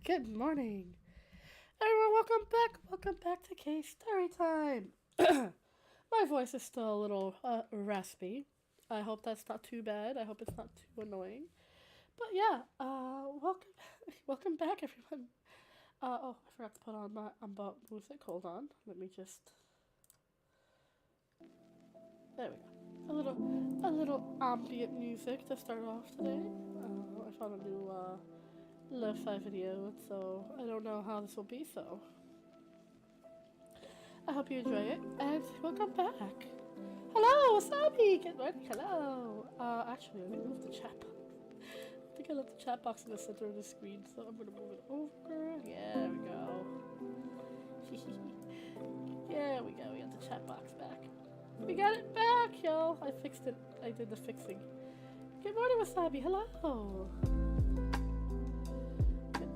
Good morning. Everyone, welcome back to K Storytime. My voice is still a little raspy. I hope that's not too bad. I hope it's not too annoying. But yeah, welcome back everyone. Oh, I forgot to put on my music. Hold on. Let me just... There we go. A little ambient music to start off today. I found a new lo-fi video, so I don't know how this will be, so I hope you enjoy it, and welcome back. Hello, Wasabi! Get ready, hello! Actually, let me move the chat box. I think I left the chat box in the center of the screen, so I'm gonna move it over. Yeah, there we go. Yeah, we got the chat box back. We got it back, y'all! I fixed it. I did the fixing. Good morning, Wasabi, hello!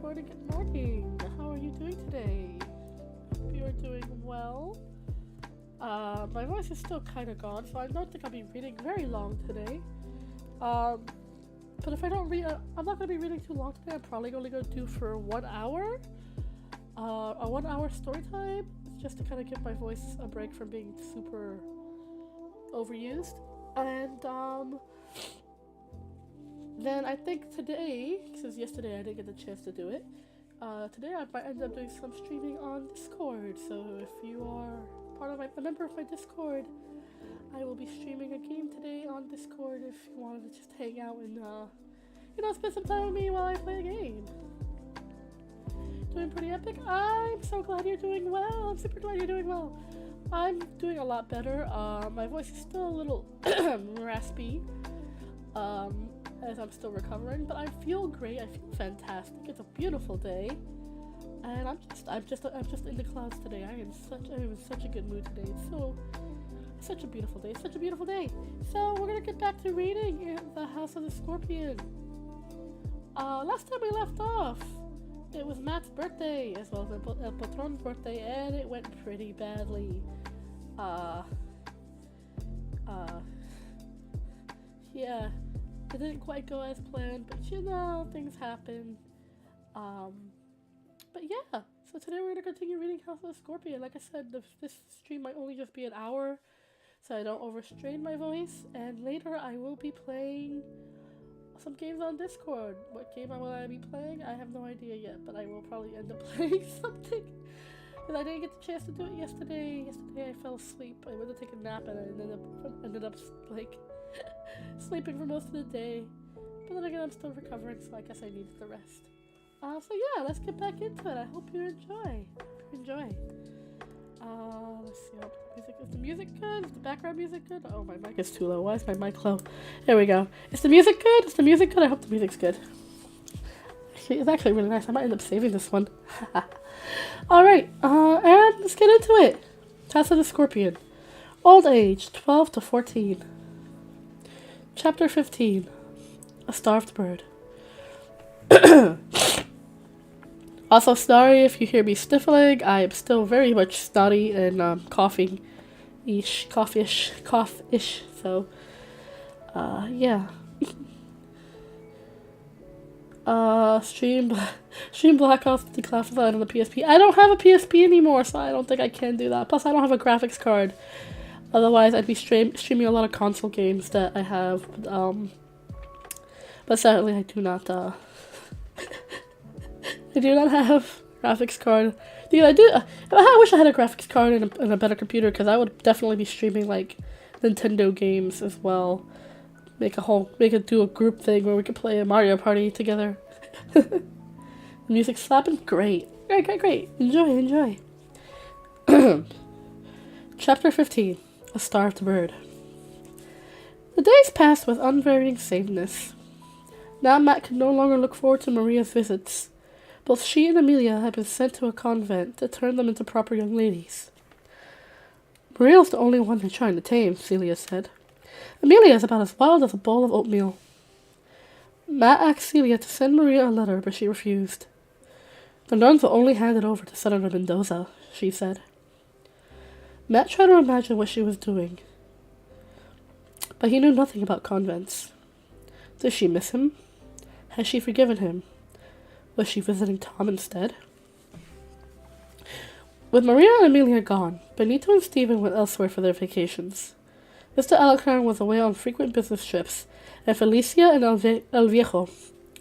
Good morning. How are you doing today? Hope you are doing well. My voice is still kind of gone, so I don't think I'll be reading very long today. But if I don't read, I'm not going to be reading too long today. I'm probably only going to do for 1 hour. A 1 hour story time, just to kind of give my voice a break from being super overused. And then I think today, since yesterday I didn't get the chance to do it, today I might end up doing some streaming on Discord. So if you are a member of my Discord, I will be streaming a game today on Discord if you wanted to just hang out and, spend some time with me while I play a game. Doing pretty epic? I'm so glad you're doing well. I'm super glad you're doing well. I'm doing a lot better. My voice is still a little raspy. As I'm still recovering, but I feel great. I feel fantastic. It's a beautiful day, and I'm just in the clouds today. I'm in such a good mood today. It's such a beautiful day. It's such a beautiful day. So we're gonna get back to reading in the House of the Scorpion. Last time we left off, it was Matt's birthday as well as El Patron's birthday, and it went pretty badly. Yeah. It didn't quite go as planned, but things happen. But yeah, so today we're going to continue reading House of the Scorpion. Like I said, this stream might only just be an hour, so I don't overstrain my voice. And later I will be playing some games on Discord. What game will I be playing? I have no idea yet, but I will probably end up playing something. Because I didn't get the chance to do it yesterday. Yesterday I fell asleep. I went to take a nap and I ended up like... sleeping for most of the day, but then again I'm still recovering, so I guess I needed the rest. So yeah, let's get back into it. I hope you enjoy. Let's Is the music good? Is the background music good? Oh, my mic is too low. Why is my mic low? There we go. Is the music good? Is the music good? I hope the music's good. It's actually really nice. I might end up saving this one. Alright, and let's get into it. Task of the Scorpion. Old age, 12 to 14. Chapter 15. A Starved Bird. Also, sorry if you hear me sniffling. I am still very much snotty and coughing-ish, cough-ish. So, yeah. Stream Black Ops Declassified on the PSP. I don't have a PSP anymore, so I don't think I can do that. Plus, I don't have a graphics card. Otherwise, I'd be streaming a lot of console games that I have. But sadly, I do not. I do not have a graphics card. Dude, I wish I had a graphics card and a better computer, because I would definitely be streaming like Nintendo games as well. Do a group thing where we could play a Mario Party together. The music's slapping? Great. Great. Enjoy. Chapter 15. A Starved Bird. The days passed with unvarying sameness. Now Matt could no longer look forward to Maria's visits. Both she and Amelia had been sent to a convent to turn them into proper young ladies. Maria's the only one they're trying to tame, Celia said. Amelia is about as wild as a bowl of oatmeal. Matt asked Celia to send Maria a letter, but she refused. The nuns will only hand it over to Senator Mendoza, she said. Matt tried to imagine what she was doing, but he knew nothing about convents. Does she miss him? Has she forgiven him? Was she visiting Tom instead? With Maria and Amelia gone, Benito and Stephen went elsewhere for their vacations. Mr. Alacran was away on frequent business trips, and Felicia and El Viejo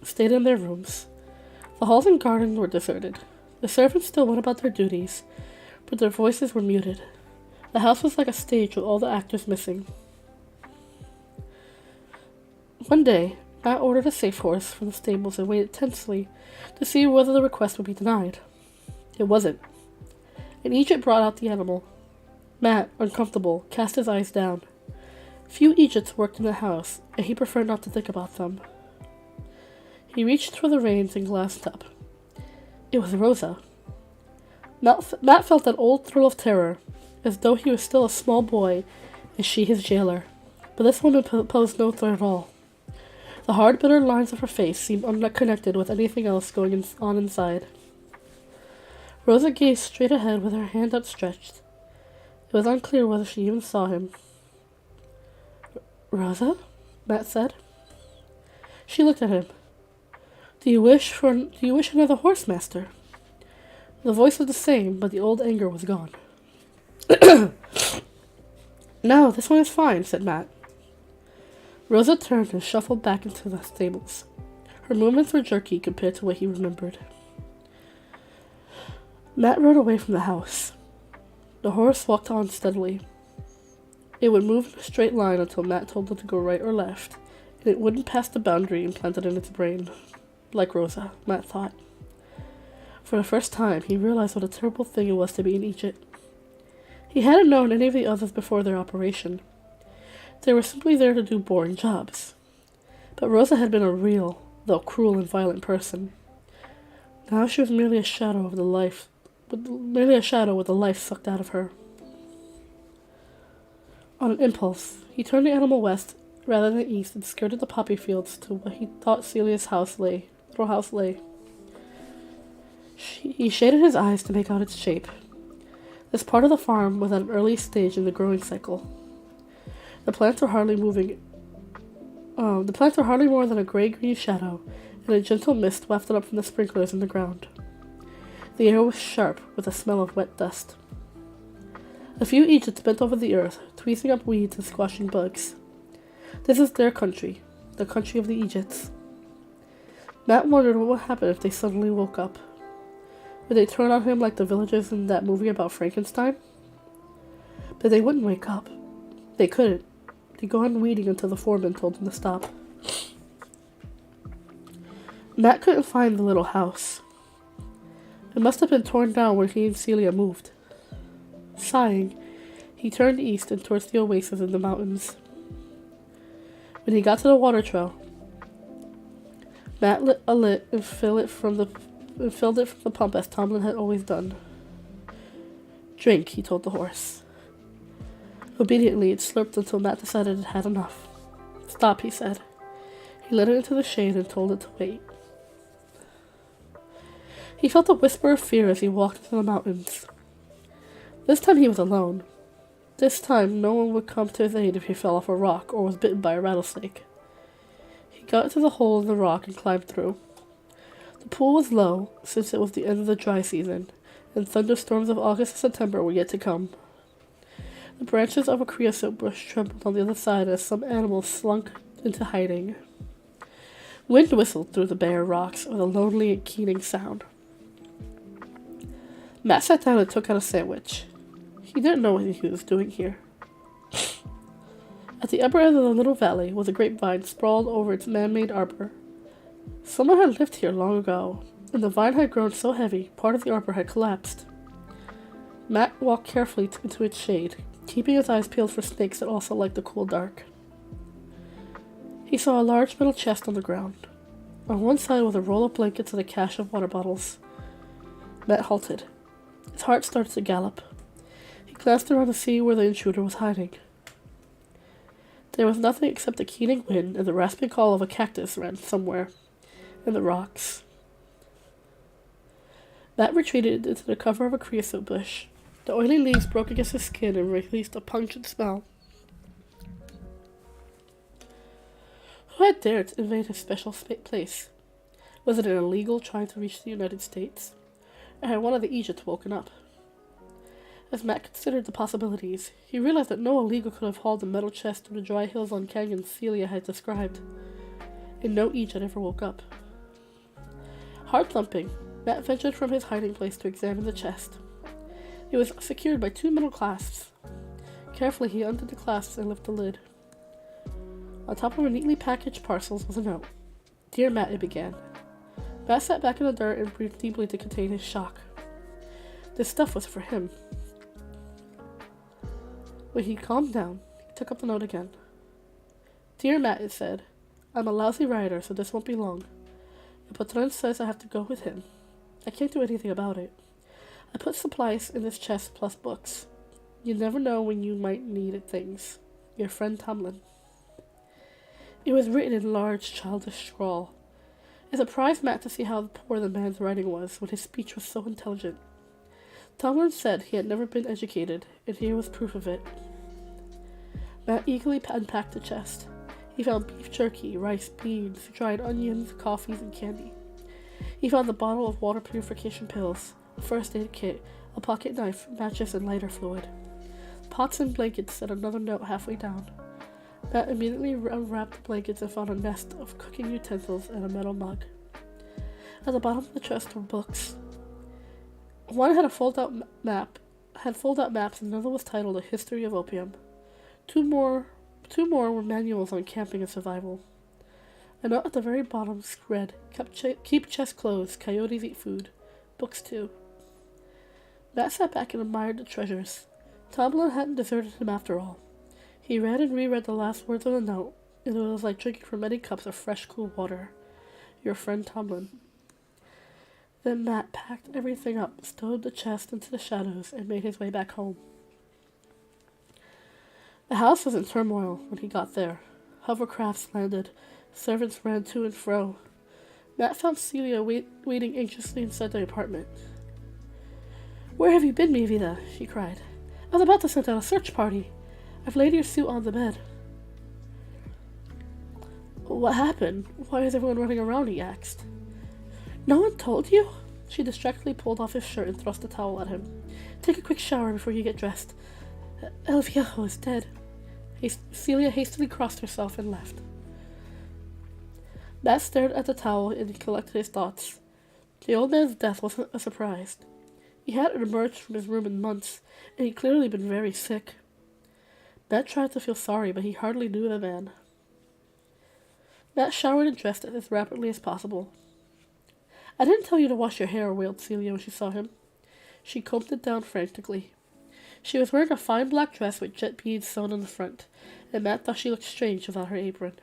stayed in their rooms. The halls and garden were deserted. The servants still went about their duties, but their voices were muted. The house was like a stage with all the actors missing. One day, Matt ordered a safe horse from the stables and waited tensely to see whether the request would be denied. It wasn't. And Egypt brought out the animal. Matt, uncomfortable, cast his eyes down. Few Egypts worked in the house, and he preferred not to think about them. He reached for the reins and glanced up. It was Rosa. Matt felt an old thrill of terror, as though he was still a small boy and she his jailer. But this woman posed no threat at all. The hard, bitter lines of her face seemed unconnected with anything else going on inside. Rosa gazed straight ahead with her hand outstretched. It was unclear whether she even saw him. Rosa? Matt said. She looked at him. Do you wish another horse, master? The voice was the same, but the old anger was gone. No, this one is fine, said Matt. Rosa turned and shuffled back into the stables. Her movements were jerky compared to what he remembered. Matt rode away from the house. The horse walked on steadily. It would move in a straight line until Matt told it to go right or left, and it wouldn't pass the boundary implanted in its brain. Like Rosa, Matt thought. For the first time, he realized what a terrible thing it was to be in Egypt. He hadn't known any of the others before their operation. They were simply there to do boring jobs. But Rosa had been a real, though cruel and violent person. Now she was merely a shadow with the life sucked out of her. On an impulse, he turned the animal west rather than east and skirted the poppy fields to what he thought Celia's little house lay. He shaded his eyes to make out its shape. This part of the farm was at an early stage in the growing cycle. The plants were hardly more than a gray-green shadow, and a gentle mist wafted up from the sprinklers in the ground. The air was sharp, with a smell of wet dust. A few Egypts bent over the earth, tweezing up weeds and squashing bugs. This is their country, the country of the Egypts. Matt wondered what would happen if they suddenly woke up. Would they turn on him like the villagers in that movie about Frankenstein? But they wouldn't wake up. They couldn't. They'd go on weeding until the foreman told them to stop. Matt couldn't find the little house. It must have been torn down when he and Celia moved. Sighing, He turned east and towards the oasis in the mountains. When he got to the water trail, Matt lit a lit and filled it from the pump as Tomlin had always done. "Drink," he told the horse. Obediently, it slurped until Matt decided it had enough. "Stop," he said. He led it into the shade and told it to wait. He felt a whisper of fear as he walked into the mountains. This time he was alone. This time no one would come to his aid if he fell off a rock or was bitten by a rattlesnake. He got into the hole in the rock and climbed through. The pool was low, since it was the end of the dry season, and thunderstorms of August and September were yet to come. The branches of a creosote bush trembled on the other side as some animal slunk into hiding. Wind whistled through the bare rocks with a lonely and keening sound. Matt sat down and took out a sandwich. He didn't know what he was doing here. At the upper end of the little valley was a grapevine sprawled over its man-made arbor. Someone had lived here long ago, and the vine had grown so heavy, part of the arbor had collapsed. Matt walked carefully into its shade, keeping his eyes peeled for snakes that also liked the cool dark. He saw a large metal chest on the ground. On one side was a roll of blankets and a cache of water bottles. Matt halted. His heart started to gallop. He glanced around to see where the intruder was hiding. There was nothing except the keening wind and the rasping call of a cactus ran somewhere in the rocks. Matt retreated into the cover of a creosote bush. The oily leaves broke against his skin and released a pungent smell. Who had dared to invade his special place? Was it an illegal trying to reach the United States? Or had one of the Egypts woken up? As Matt considered the possibilities, he realized that no illegal could have hauled the metal chest through the dry hills on canyons Celia had described, and no Egypt ever woke up. Heart thumping, Matt ventured from his hiding place to examine the chest. It was secured by 2 metal clasps. Carefully, he undid the clasps and lifted the lid. On top of a neatly packaged parcels was a note. "Dear Matt," it began. Matt sat back in the dirt and breathed deeply to contain his shock. This stuff was for him. When he calmed down, he took up the note again. "Dear Matt," it said, "I'm a lousy writer, so this won't be long. The patron says I have to go with him. I can't do anything about it. I put supplies in this chest plus books. You never know when you might need things. Your friend Tomlin." It was written in large, childish scrawl. It surprised Matt to see how poor the man's writing was when his speech was so intelligent. Tomlin said he had never been educated, and here was proof of it. Matt eagerly unpacked the chest. He found beef jerky, rice, beans, dried onions, coffees, and candy. He found a bottle of water purification pills, a first aid kit, a pocket knife, matches, and lighter fluid. Pots and blankets and another note halfway down. Matt immediately unwrapped the blankets and found a nest of cooking utensils and a metal mug. At the bottom of the chest were books. One had a fold-out maps, and another was titled A History of Opium. Two more were manuals on camping and survival. A note at the very bottom read, "Keep chest closed, coyotes eat food. Books too." Matt sat back and admired the treasures. Tomlin hadn't deserted him after all. He read and reread the last words of the note, and it was like drinking from many cups of fresh, cool water. Your friend Tomlin. Then Matt packed everything up, stowed the chest into the shadows, and made his way back home. The house was in turmoil when he got there. Hovercrafts landed. Servants ran to and fro. Matt found Celia waiting anxiously inside the apartment. "Where have you been, mi vida?" she cried. "I was about to send out a search party. I've laid your suit on the bed." "What happened? Why is everyone running around?" he asked. "No one told you?" She distractedly pulled off his shirt and thrust a towel at him. "Take a quick shower before you get dressed. El Viejo is dead." Celia hastily crossed herself and left. Matt stared at the towel and collected his thoughts. The old man's death wasn't a surprise. He hadn't emerged from his room in months, and he'd clearly been very sick. Matt tried to feel sorry, but he hardly knew the man. Matt showered and dressed as rapidly as possible. "I didn't tell you to wash your hair," wailed Celia when she saw him. She combed it down frantically. She was wearing a fine black dress with jet beads sewn in the front, and Matt thought she looked strange without her apron.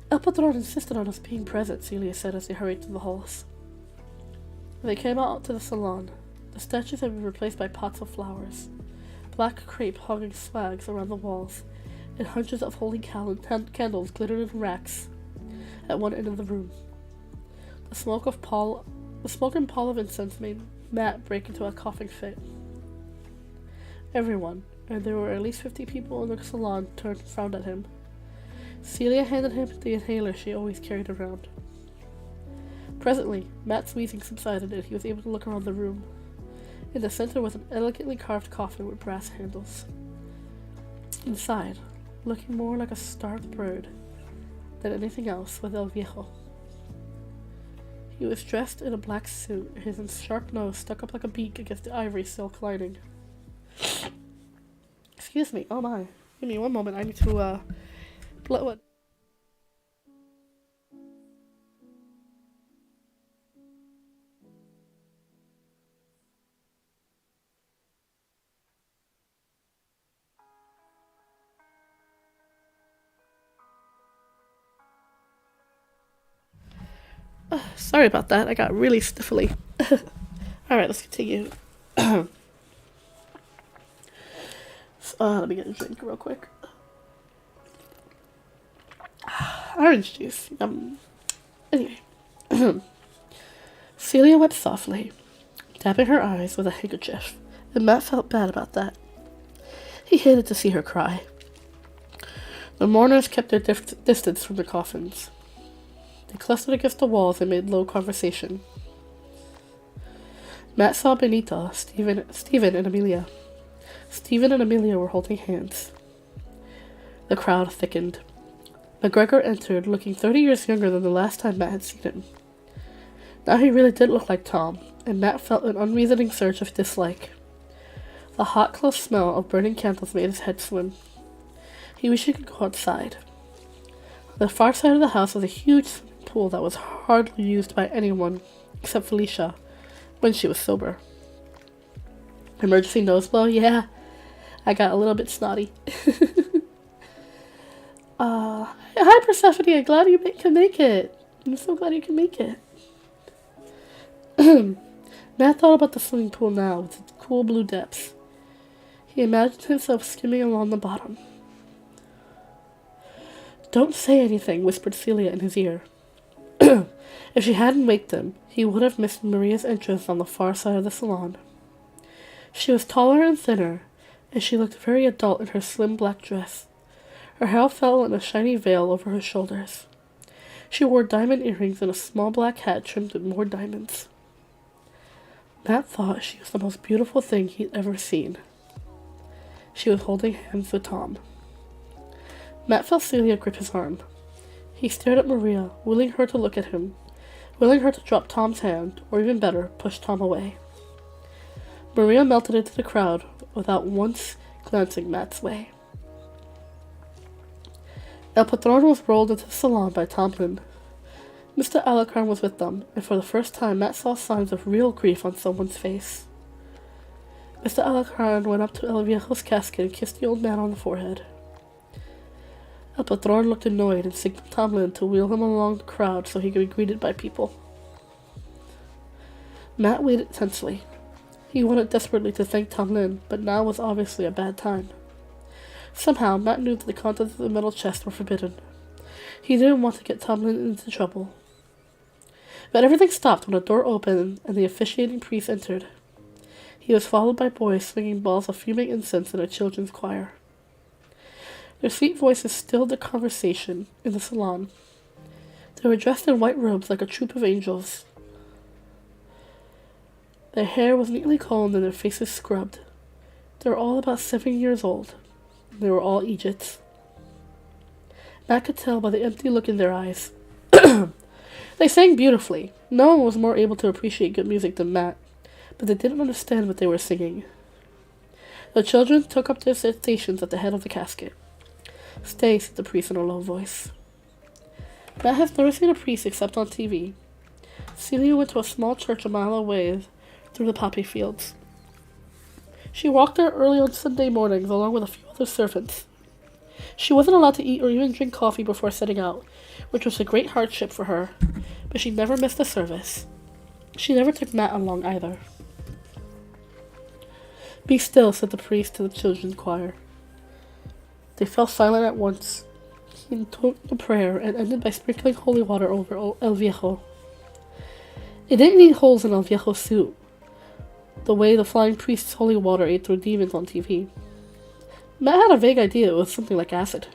El Patron insisted on us being present, Celia said as they hurried through the halls. They came out to the salon. The statues had been replaced by pots of flowers. Black crepe hung in swags around the walls, and hundreds of holy candles glittered in racks at one end of the room. The smoke and pall of incense made Matt break into a coughing fit. Everyone, and there were at least 50 people in the salon, turned and frowned at him. Celia handed him the inhaler she always carried around. Presently, Matt's wheezing subsided and he was able to look around the room. In the center was an elegantly carved coffin with brass handles. Inside, looking more like a starved bird than anything else, was El Viejo. He was dressed in a black suit, his sharp nose stuck up like a beak against the ivory silk lining. Excuse me, oh my. Give me one moment, I need to, blow it. Sorry about that, I got really sniffly. Alright, let's continue. Let me get a drink real quick. Orange juice. Anyway. Celia wept softly, dabbing her eyes with a handkerchief, and Matt felt bad about that. He hated to see her cry. The mourners kept their distance from the coffins. They clustered against the walls and made low conversation. Matt saw Benita, Stephen, and Amelia. Stephen and Amelia were holding hands. The crowd thickened. McGregor entered, looking 30 years younger than the last time Matt had seen him. Now he really did look like Tom, and Matt felt an unreasoning surge of dislike. The hot, close smell of burning candles made his head swim. He wished he could go outside. On the far side of the house was a huge swimming pool that was hardly used by anyone except Felicia when she was sober. Emergency nose blow? Yeah, I got a little bit snotty. Hi Persephone, I'm glad you can make it. I'm so glad you can make it. Matt thought about the swimming pool now, with its cool blue depths. He imagined himself skimming along the bottom. Don't say anything, whispered Celia in his ear. If she hadn't waked him, he would have missed Maria's entrance on the far side of the salon. She was taller and thinner, and she looked very adult in her slim black dress. Her hair fell in a shiny veil over her shoulders. She wore diamond earrings and a small black hat trimmed with more diamonds. Matt thought she was the most beautiful thing he'd ever seen. She was holding hands with Tom. Matt felt Celia grip his arm. He stared at Maria, willing her to look at him, willing her to drop Tom's hand, or even better, push Tom away. Maria melted into the crowd without once glancing Matt's way. El Patron was rolled into the salon by Tomlin. Mr. Alarcon was with them, and for the first time Matt saw signs of real grief on someone's face. Mr. Alarcon went up to El Viejo's casket and kissed the old man on the forehead. El Patron looked annoyed and signaled Tomlin to wheel him along the crowd so he could be greeted by people. Matt waited tensely. He wanted desperately to thank Tomlin, but now was obviously a bad time. Somehow, Matt knew that the contents of the metal chest were forbidden. He didn't want to get Tomlin into trouble. But everything stopped when a door opened and the officiating priest entered. He was followed by boys swinging balls of fuming incense in a children's choir. Their sweet voices stilled the conversation in the salon. They were dressed in white robes like a troop of angels. Their hair was neatly combed and their faces scrubbed. They were all about 7 years old. They were all Egypts. Matt could tell by the empty look in their eyes. They sang beautifully. No one was more able to appreciate good music than Matt, but they didn't understand what they were singing. The children took up their stations at the head of the casket. Stay, said the priest in a low voice. Matt has never seen a priest except on TV. Celia went to a small church a mile away through the poppy fields. She walked there early on Sunday mornings along with a few other servants. She wasn't allowed to eat or even drink coffee before setting out, which was a great hardship for her, but she never missed a service. She never took Matt along either. "Be still," said the priest to the children's choir. They fell silent at once. He intoned a prayer and ended by sprinkling holy water over El Viejo. It didn't eat holes in El Viejo's suit, the way the flying priest's holy water ate through demons on TV. Matt had a vague idea it was something like acid.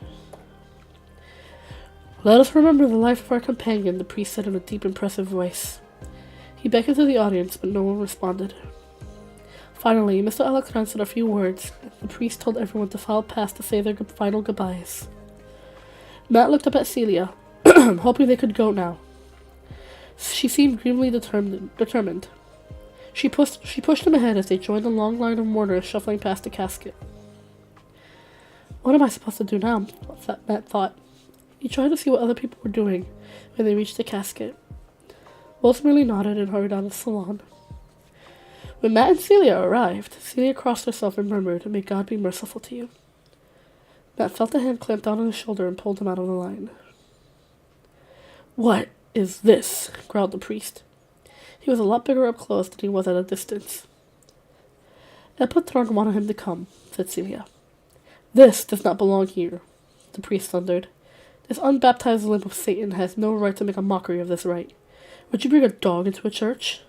"Let us remember the life of our companion," the priest said in a deep, impressive voice. He beckoned to the audience, but no one responded. Finally, Mr. Alacran said a few words, and the priest told everyone to file past to say their final goodbyes. Matt looked up at Celia, hoping they could go now. She seemed grimly determined. She pushed him ahead as they joined the long line of mourners shuffling past the casket. "What am I supposed to do now?" Matt thought. He tried to see what other people were doing when they reached the casket. Both merely nodded and hurried out of the salon. When Matt and Celia arrived, Celia crossed herself and murmured, "May God be merciful to you." Matt felt a hand clamp down on his shoulder and pulled him out of the line. "What is this?" growled the priest. He was a lot bigger up close than he was at a distance. "El Patron wanted him to come," said Celia. "This does not belong here," the priest thundered. "This unbaptized limb of Satan has no right to make a mockery of this rite. Would you bring a dog into a church?"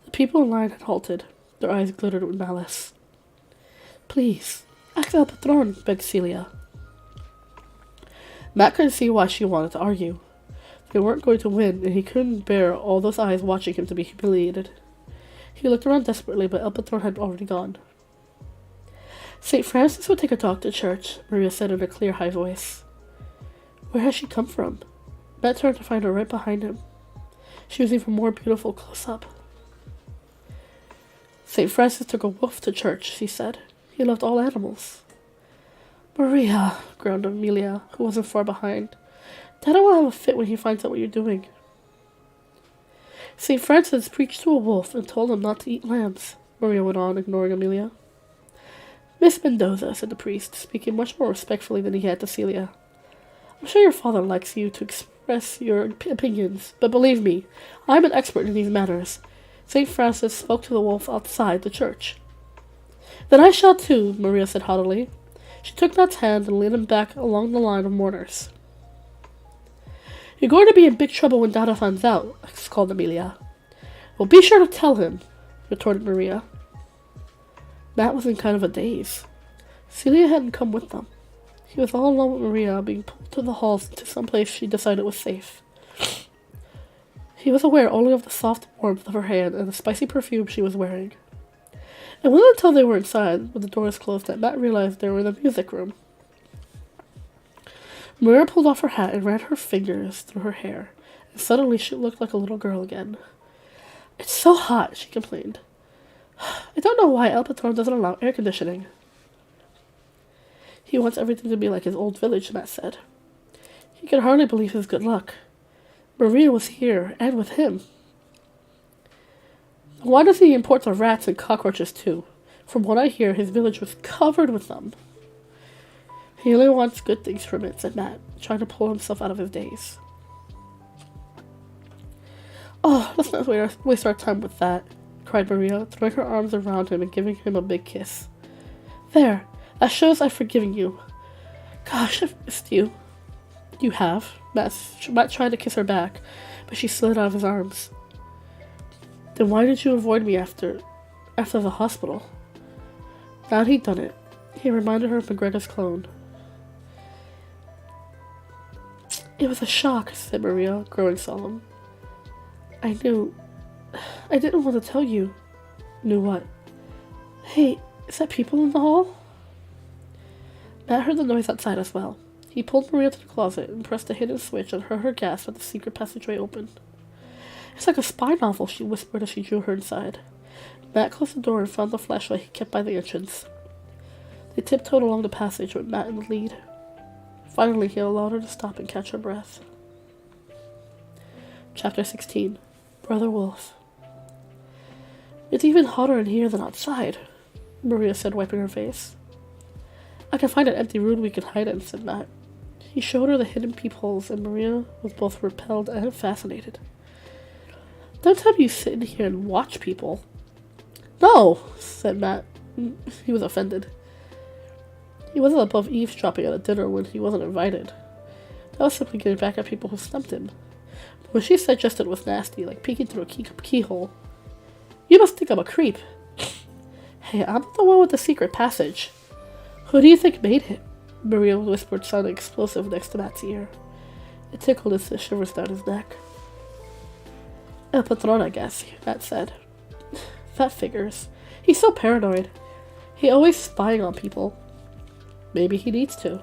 The people in line had halted. Their eyes glittered with malice. "Please, ask El Patron," begged Celia. Matt couldn't see why she wanted to argue. They weren't going to win, and he couldn't bear all those eyes watching him to be humiliated. He looked around desperately, but El Patron had already gone. "St. Francis would take a dog to church," Maria said in a clear, high voice. "Where has she come from?" Matt turned to find her right behind him. She was even more beautiful close up. "St. Francis took a wolf to church," she said. "He loved all animals." "Maria," groaned Amelia, who wasn't far behind. "Dad will have a fit when he finds out what you're doing." "St. Francis preached to a wolf and told him not to eat lambs," Maria went on, ignoring Amelia. "Miss Mendoza," said the priest, speaking much more respectfully than he had to Celia. "I'm sure your father likes you to express your opinions, but believe me, I'm an expert in these matters. St. Francis spoke to the wolf outside the church." "Then I shall too," Maria said haughtily. She took Matt's hand and led him back along the line of mourners. "You're going to be in big trouble when Dada finds out," called Amelia. "Well, be sure to tell him," retorted Maria. Matt was in kind of a daze. Celia hadn't come with them. He was all alone with Maria, being pulled to the halls to some place she decided was safe. He was aware only of the soft warmth of her hand and the spicy perfume she was wearing. It wasn't until they were inside, with the doors closed, that Matt realized they were in the music room. Maria pulled off her hat and ran her fingers through her hair, and suddenly she looked like a little girl again. "It's so hot," she complained. "I don't know why El Patron doesn't allow air conditioning." "He wants everything to be like his old village," Matt said. He could hardly believe his good luck. Maria was here, and with him. "Why does he import the rats and cockroaches too? From what I hear, his village was covered with them." "He only wants good things from it," said Matt, trying to pull himself out of his daze. "Oh, let's not waste our time with that," cried Maria, throwing her arms around him and giving him a big kiss. "There, that shows I've forgiven you. Gosh, I've missed you." "You have?" Matt tried to kiss her back, but she slid out of his arms. "Then why did you avoid me after the hospital?" Now he'd done it. He reminded her of McGregor's clone. "It was a shock," said Maria, growing solemn. I didn't want to tell you." "Knew what?" "Hey, is that people in the hall?" Matt heard the noise outside as well. He pulled Maria to the closet and pressed a hidden switch and heard her gasp as the secret passageway opened. "It's like a spy novel," she whispered as she drew her inside. Matt closed the door and found the flashlight he kept by the entrance. They tiptoed along the passage with Matt in the lead. Finally, he allowed her to stop and catch her breath. Chapter 16. Brother Wolf. It's even hotter in here than outside, Maria said, wiping her face. I can find an empty room we can hide in, said Matt. He showed her the hidden peepholes, and Maria was both repelled and fascinated. Don't tell me you sit in here and watch people. No, said Matt. He was offended. He wasn't above eavesdropping at a dinner when he wasn't invited. That was simply getting back at people who stumped him. But when she suggested it was nasty, like peeking through a keyhole. You must think I'm a creep. Hey, I'm the one with the secret passage. Who do you think made it? Maria whispered, sounding explosive next to Matt's ear. It tickled as the shivers down his neck. El Patron, I guess, Matt said. That figures. He's so paranoid. He always spying on people. Maybe he needs to.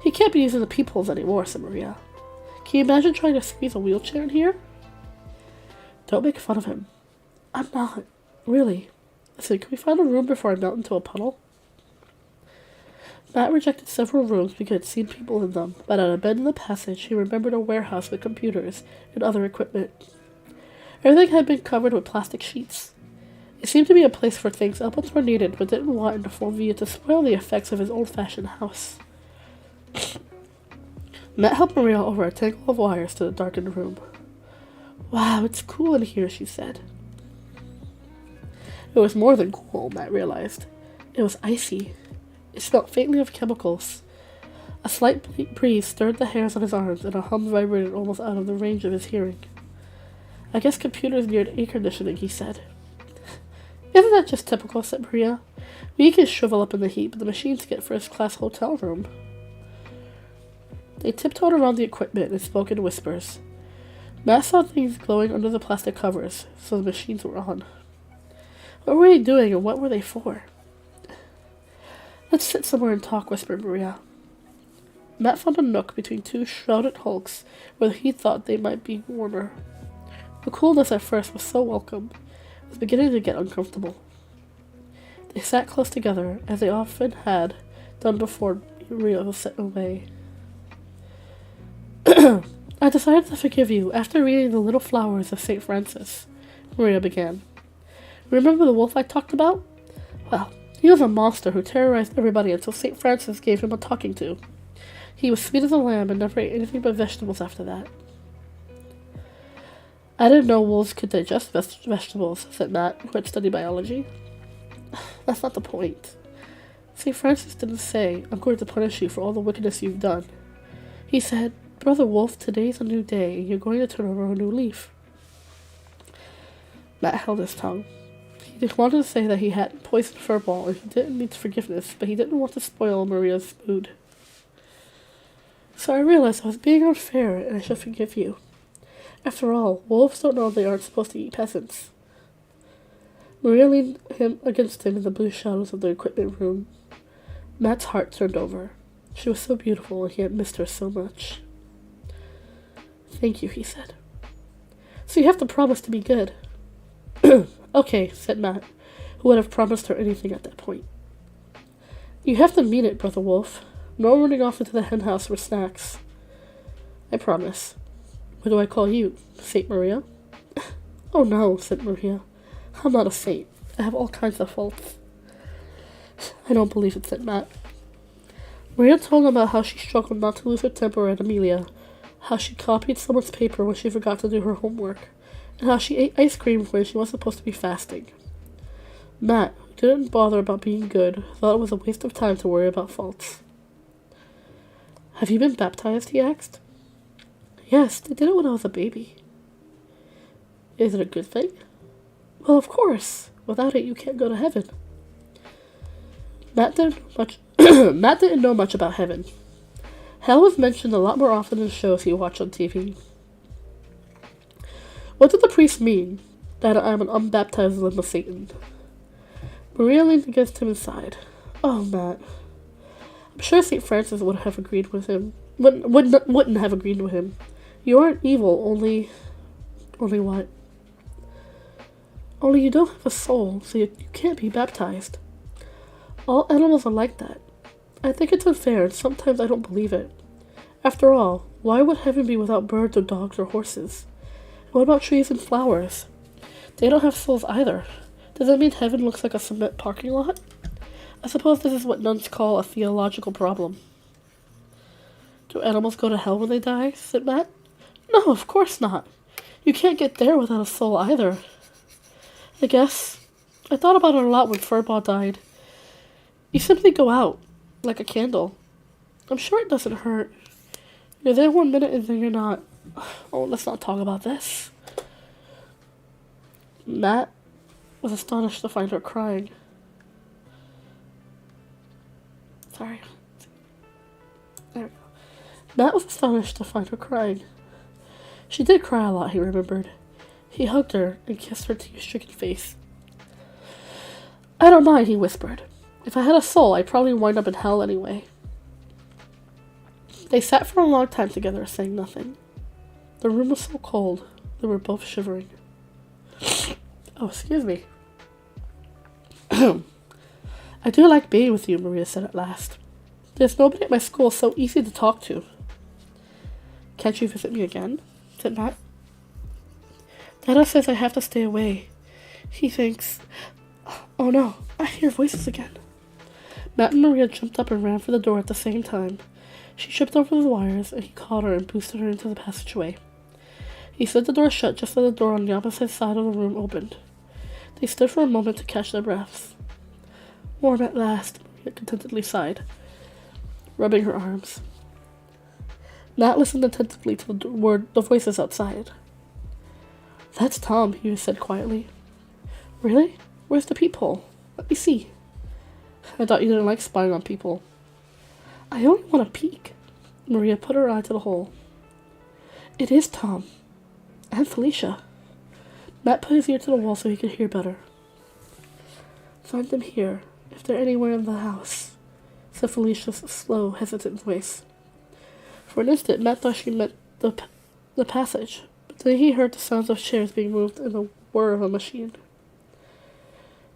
He can't be using the peepholes anymore, said Maria. Can you imagine trying to squeeze a wheelchair in here? Don't make fun of him. I'm not. Really. Listen, can we find a room before I melt into a puddle? Matt rejected several rooms because he had seen people in them, but at a bend in the passage he remembered a warehouse with computers and other equipment. Everything had been covered with plastic sheets. It seemed to be a place for things Elpatron needed, but didn't want in the full view to spoil the effects of his old-fashioned house. Matt helped Maria over a tangle of wires to the darkened room. Wow, it's cool in here, she said. It was more than cool, Matt realized. It was icy. It smelled faintly of chemicals. A slight breeze stirred the hairs on his arms, and a hum vibrated almost out of the range of his hearing. I guess computers needed air conditioning, he said. Isn't that just typical, said Maria. We can shrivel up in the heat, but the machines get first-class hotel room. They tiptoed around the equipment and spoke in whispers. Matt saw things glowing under the plastic covers, so the machines were on. What were they doing, and what were they for? Let's sit somewhere and talk, whispered Maria. Matt found a nook between two shrouded hulks where he thought they might be warmer. The coolness at first was so welcome. It was beginning to get uncomfortable. They sat close together, as they often had done before Maria was sent away. I decided to forgive you after reading The Little Flowers of St. Francis, Maria began. Remember the wolf I talked about? Well, he was a monster who terrorized everybody until St. Francis gave him a talking to. He was sweet as a lamb and never ate anything but vegetables after that. I didn't know wolves could digest vegetables, said Matt, who had studied biology. That's not the point. St. Francis didn't say, I'm going to punish you for all the wickedness you've done. He said, Brother Wolf, today's a new day, and you're going to turn over a new leaf. Matt held his tongue. He wanted to say that he hadn't poisoned Furball, and he didn't need forgiveness, but he didn't want to spoil Maria's mood. So I realized I was being unfair, and I should forgive you. After all, wolves don't know they aren't supposed to eat peasants. Maria leaned him against him in the blue shadows of the equipment room. Matt's heart turned over. She was so beautiful, and he had missed her so much. Thank you, he said. So you have to promise to be good. Okay, said Matt, who would have promised her anything at that point. You have to mean it, Brother Wolf. No running off into the henhouse for snacks. I promise. What do I call you? Saint Maria? Oh no, said Maria. I'm not a saint. I have all kinds of faults. I don't believe it, said Matt. Maria told him about how she struggled not to lose her temper at Amelia, how she copied someone's paper when she forgot to do her homework, and how she ate ice cream when she was supposed to be fasting. Matt, who didn't bother about being good, thought it was a waste of time to worry about faults. Have you been baptized? He asked. Yes, they did it when I was a baby. Is it a good thing? Well, of course. Without it, you can't go to heaven. Matt didn't know much about heaven. Hell was mentioned a lot more often in shows he watched on TV. What did the priest mean? That I'm an unbaptized limb of Satan. Maria leaned against him and sighed. Oh, Matt. I'm sure St. Francis would have agreed with him. Wouldn't have agreed with him. You aren't evil, only what? Only you don't have a soul, so you can't be baptized. All animals are like that. I think it's unfair, and sometimes I don't believe it. After all, why would heaven be without birds or dogs or horses? What about trees and flowers? They don't have souls either. Does that mean heaven looks like a cement parking lot? I suppose this is what nuns call a theological problem. Do animals go to hell when they die? Said Matt. No, of course not. You can't get there without a soul either. I guess. I thought about it a lot when Furball died. You simply go out, like a candle. I'm sure it doesn't hurt. You're there 1 minute and then you're not. Oh, let's not talk about this. Matt was astonished to find her crying. Sorry. There we go. Matt was astonished to find her crying. She did cry a lot, he remembered. He hugged her and kissed her tear-stricken face. I don't mind, he whispered. If I had a soul, I'd probably wind up in hell anyway. They sat for a long time together, saying nothing. The room was so cold, they were both shivering. Oh, excuse me. I do like being with you, Maria said at last. There's nobody at my school so easy to talk to. Can't you visit me again? Said Matt. Dada says I have to stay away. He thinks... Oh no, I hear voices again. Matt and Maria jumped up and ran for the door at the same time. She tripped over the wires, and he caught her and boosted her into the passageway. He slid the door shut just as the door on the opposite side of the room opened. They stood for a moment to catch their breaths. Warm at last, Maria contentedly sighed, rubbing her arms. Matt listened attentively to the voices outside. That's Tom, he said quietly. Really? Where's the peephole? Let me see. I thought you didn't like spying on people. I only want to peek. Maria put her eye to the hole. It is Tom. And Felicia. Matt put his ear to the wall so he could hear better. Find them here, if they're anywhere in the house, said Felicia's slow, hesitant voice. For an instant, Matt thought she meant the passage, but then he heard the sounds of chairs being moved and the whir of a machine.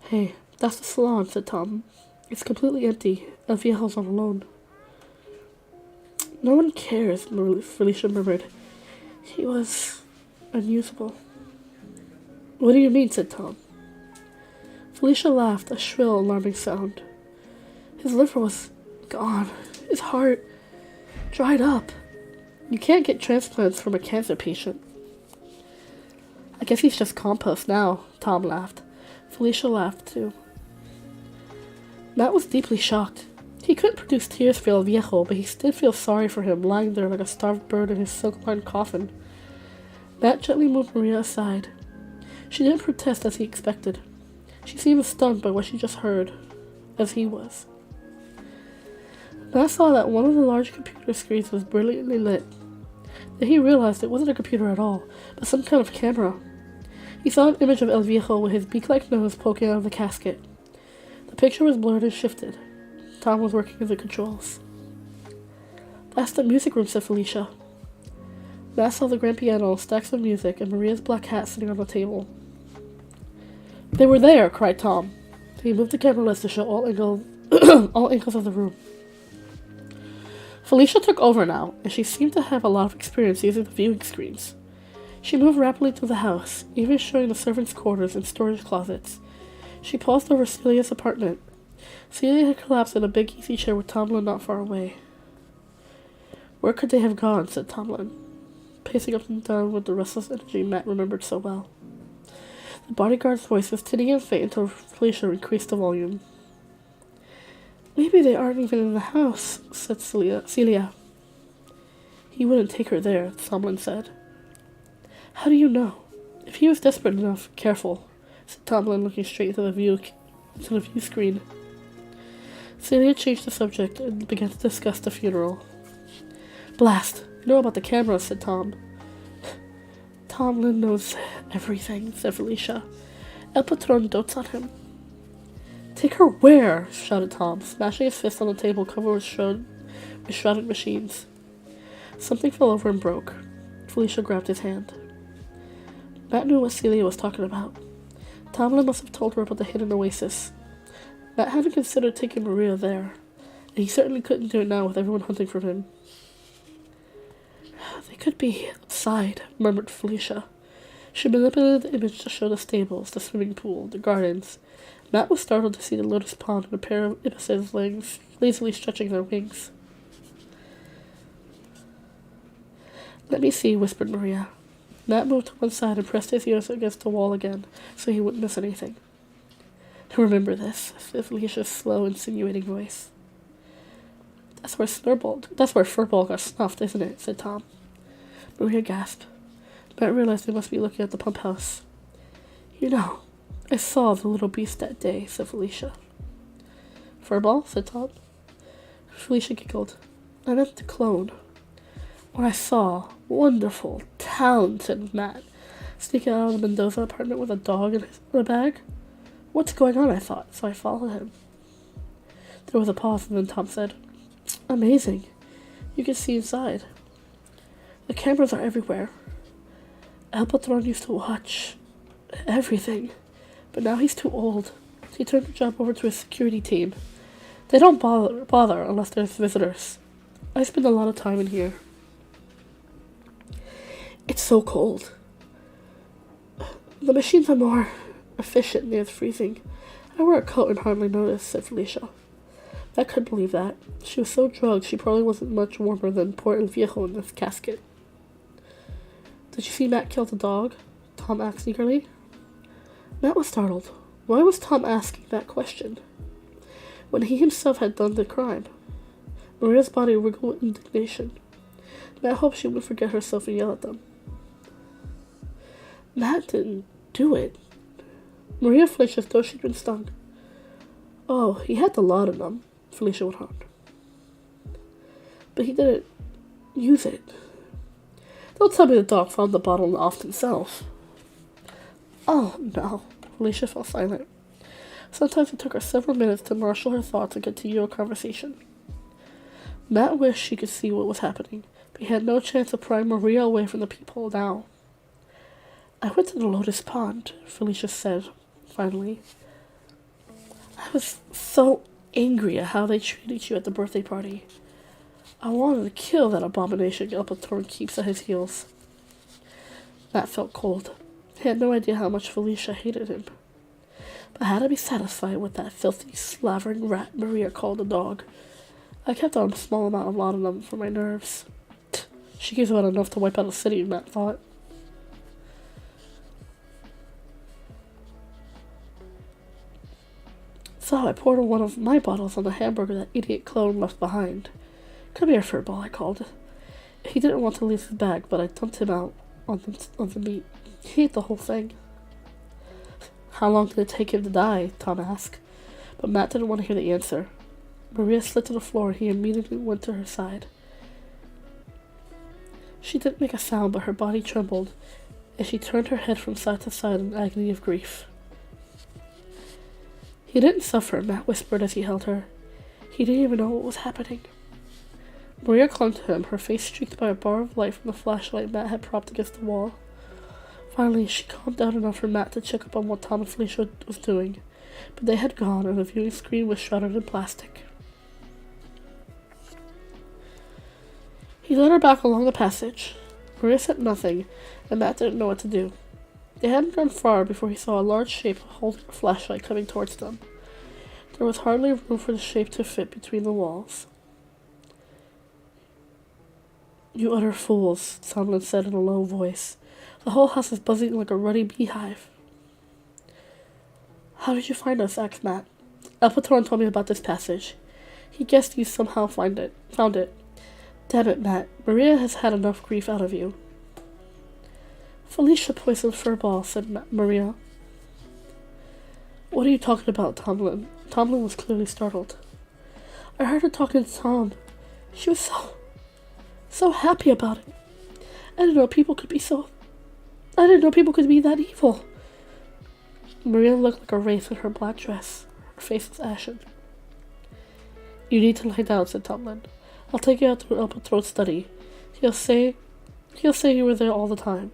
Hey, that's the salon, said Tom. It's completely empty. El Viejo's all alone. No one cares, Felicia murmured. He was unusable. What do you mean, said Tom. Felicia laughed, a shrill, alarming sound. His liver was gone. His heart dried up. You can't get transplants from a cancer patient. I guess he's just compost now, Tom laughed. Felicia laughed, too. Matt was deeply shocked. He couldn't produce tears for El Viejo, but he did feel sorry for him, lying there like a starved bird in his silk-lined coffin. Matt gently moved Maria aside. She didn't protest as he expected. She seemed stunned by what she just heard, as he was. Matt saw that one of the large computer screens was brilliantly lit. Then he realized it wasn't a computer at all, but some kind of camera. He saw an image of El Viejo with his beak-like nose poking out of the casket. The picture was blurred and shifted. Tom was working in the controls. That's the music room, said Felicia. Matt saw the grand piano, stacks of music, and Maria's black hat sitting on the table. They were there, cried Tom. He moved the camera lens to show all angles of the room. Felicia took over now, and she seemed to have a lot of experience using the viewing screens. She moved rapidly through the house, even showing the servants' quarters and storage closets. She paused over Celia's apartment. Celia had collapsed in a big easy chair with Tomlin not far away. Where could they have gone, said Tomlin, pacing up and down with the restless energy Matt remembered so well. The bodyguard's voice was tinny and faint until Felicia increased the volume. Maybe they aren't even in the house, said Celia. He wouldn't take her there, Tomlin said. How do you know? If he was desperate enough, careful, said Tomlin, looking straight into the view screen. Celia changed the subject and began to discuss the funeral. Blast! You know about the camera, said Tom. Tomlin knows everything, said Felicia. El Patron dotes on him. Take her where? Shouted Tom, smashing his fist on the table covered with shrouded machines. Something fell over and broke. Felicia grabbed his hand. Matt knew what Celia was talking about. Tomlin must have told her about the hidden oasis. Matt hadn't considered taking Maria there, and he certainly couldn't do it now with everyone hunting for him. They could be outside, murmured Felicia. She manipulated the image to show the stables, the swimming pool, the gardens. Matt was startled to see the lotus pond and a pair of ibises lazily stretching their wings. "Let me see," whispered Maria. Matt moved to one side and pressed his ears against the wall again, so he wouldn't miss anything. "Remember this," said Felicia's slow, insinuating voice. That's where Furball got snuffed, isn't it?" said Tom. Maria gasped. Matt realized they must be looking at the pump house. "You know, I saw the little beast that day," said Felicia. "Furball?" said Tom. Felicia giggled. "I meant the clone. When I saw wonderful, talented Matt sneaking out of the Mendoza apartment with a dog in a bag. What's going on, I thought, so I followed him." There was a pause, and then Tom said, "Amazing. You can see inside. The cameras are everywhere. El Patron used to watch everything, but now he's too old. He turned the job over to his security team. They don't bother unless there's visitors. I spend a lot of time in here. It's so cold. The machines are more efficient near the freezing. I wear a coat and hardly notice," said Felicia. I couldn't believe that. She was so drugged she probably wasn't much warmer than poor El Viejo in this casket. "Did you see Matt kill the dog?" Tom asked eagerly. Matt was startled. Why was Tom asking that question, when he himself had done the crime? Maria's body wriggled with indignation. Matt hoped she would forget herself and yell at them. "Matt didn't do it." Maria flinched as though she'd been stung. "Oh, he had the lot in them," Felicia went on. "But he didn't use it. Don't tell me the dog found the bottle and offed himself." "Oh, no." Felicia fell silent. Sometimes it took her several minutes to marshal her thoughts and continue a conversation. Matt wished she could see what was happening, but he had no chance of prying Maria away from the people now. "I went to the Lotus Pond," Felicia said, finally. "I was so angry at how they treated you at the birthday party. I wanted to kill that abomination El Patron keeps at his heels." Matt felt cold. He had no idea how much Felicia hated him. But I had to be satisfied with that filthy, slavering rat Maria called a dog. I kept on a small amount of laudanum for my nerves. She gives about enough to wipe out a city, Matt thought. So I poured one of my bottles on the hamburger that idiot clone left behind. "Come here, Furball," I called. He didn't want to leave his bag, but I dumped him out on the meat. He ate the whole thing. "How long did it take him to die?" Tom asked. But Matt didn't want to hear the answer. Maria slid to the floor and he immediately went to her side. She didn't make a sound, but her body trembled, and she turned her head from side to side in agony of grief. "He didn't suffer," Matt whispered as he held her. "He didn't even know what was happening." Maria clung to him, her face streaked by a bar of light from the flashlight Matt had propped against the wall. Finally, she calmed down enough for Matt to check up on what Tom and Felicia was doing, but they had gone and the viewing screen was shrouded in plastic. He led her back along the passage. Maria said nothing, and Matt didn't know what to do. They hadn't gone far before he saw a large shape holding a flashlight coming towards them. There was hardly room for the shape to fit between the walls. "You utter fools," Tomlin said in a low voice. "The whole house is buzzing like a ruddy beehive." "How did you find us?" asked Matt. "El Patron told me about this passage. He guessed you somehow found it. Damn it, Matt. Maria has had enough grief out of you." "Felicia poisoned Furball," said Maria. "What are you talking about, Tomlin?" Tomlin was clearly startled. "I heard her talking to Tom. She was so happy about it. I didn't know people could be that evil." Maria looked like a wraith in her black dress. Her face was ashen. "You need to lie down," said Tomlin. "I'll take you out to El Patron's study. He'll say you were there all the time.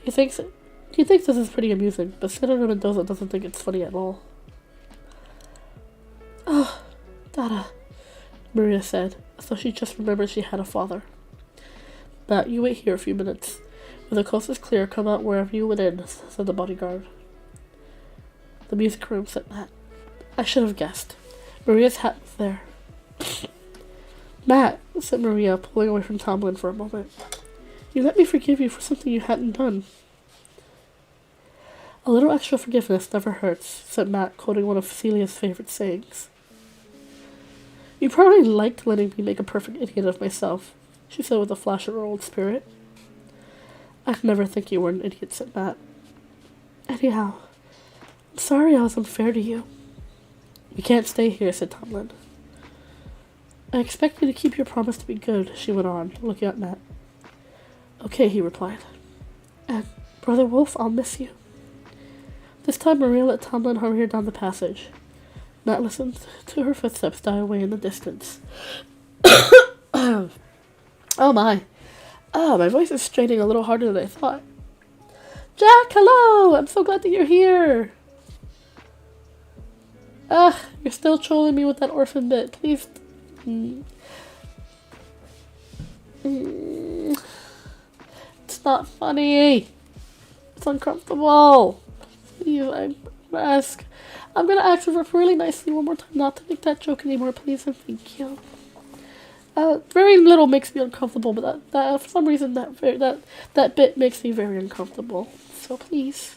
He thinks this is pretty amusing, but Senator Mendoza doesn't think it's funny at all." "Oh, Dada," Maria said, as though she just remembered she had a father. "Matt, you wait here a few minutes. When the coast is clear, come out wherever you went in, said the bodyguard. The music room, said Matt. I should have guessed. Maria's hat was there. Matt, said Maria, pulling away from Tomlin for a moment. You let me forgive you for something you hadn't done. A little extra forgiveness never hurts, said Matt, quoting one of Celia's favorite sayings. You probably liked letting me make a perfect idiot of myself, she said with a flash of her old spirit. I'd never think you were an idiot, said Matt. Anyhow, I'm sorry I was unfair to you. You can't stay here, said Tomlin. I expect you to keep your promise to be good, she went on, looking at Matt. Okay, he replied. And, Brother Wolf, I'll miss you. This time Maria let Tomlin hurry her down the passage. Matt listened to her footsteps die away in the distance. Oh my. My voice is straining a little harder than I thought. Jack, hello! I'm so glad that you're here. You're still trolling me with that orphan bit. Please. It's not funny. It's uncomfortable. Please, I'm gonna ask her really nicely one more time not to make that joke anymore, please, and thank you. Very little makes me uncomfortable, but that for some reason that bit makes me very uncomfortable. So please